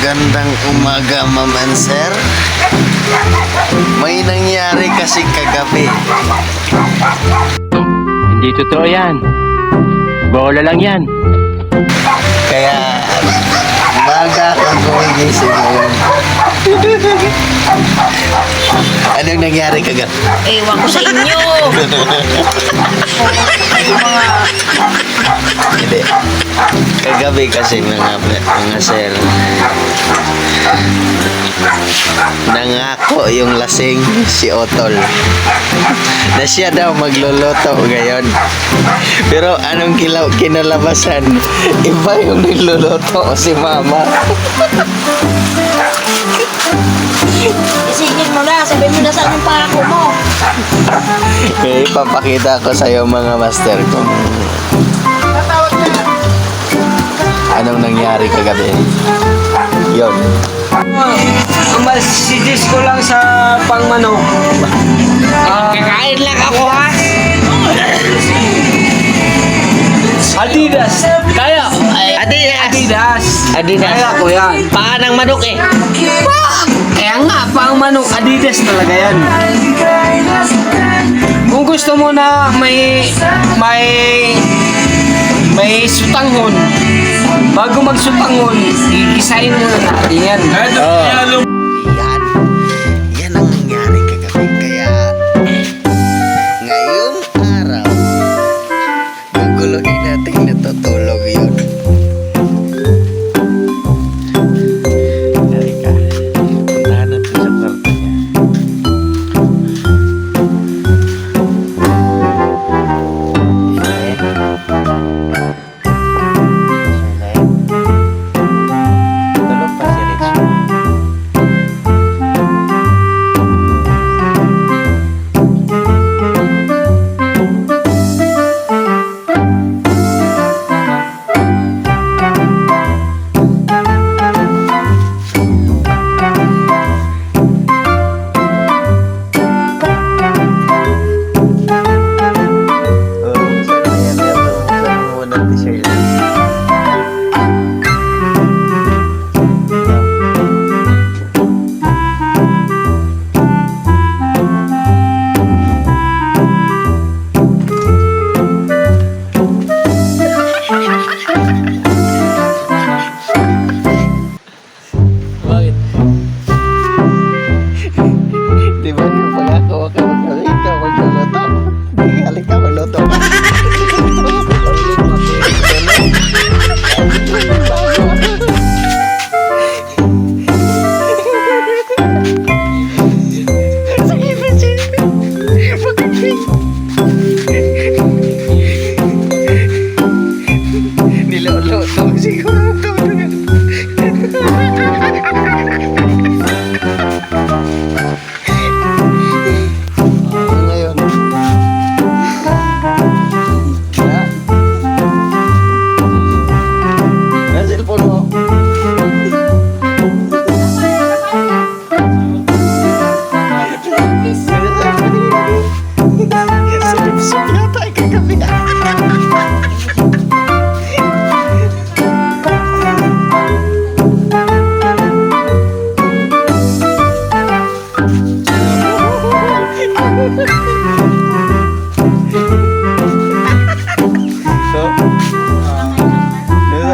Magandang umaga, Ma'am and Sir. May nangyari kasi kagabi. Hindi totoo yan. Bola lang yan. Kaya maga ka gumigising ngayon. Anong nangyari kagabi? Ewan ko sa inyo. Hindi. Kagabi kasi mga sir, nangako yung lasing si Otol na siya daw magluluto ngayon. Pero anong kinalabasan? Iba yung niluluto si Mama. Isingin mo na, sabihin mo na sa anong pako mo. Kaya ipapakita ko sa iyo mga master kung anong nangyari kagabi. Yon. Ang message ko lang sa pangmanok. Kakain lang ako ha. Adidas. Kaya. Adidas. Kaya ko yan. Paa ng manok eh. Kaya nga, pangmanok. Adidas talaga yan. Kung gusto mo na may sutanghon, bago magsutanghon, igisahin mo na natin yan. Yan. Yan ang nangyari kagabi. Kaya ngayong araw, guguluhin natin natutulog yun. Halika. Puntahan natin sa kwarto niya. Tulog pa si Rich. Bakit? Di ba yung pangako ka magkali ikaw magluluto? Di halika magluto ka. Sige na siya. Niluluto siguro. Ngayon. Na cellphone mo. Sabit-sabit yata ay kagabi.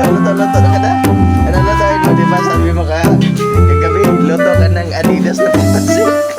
Luto na ka na? Ano lutoin mo, di ba? Sabi mo ka, kagabi, luto ka ng Adidas na pansit.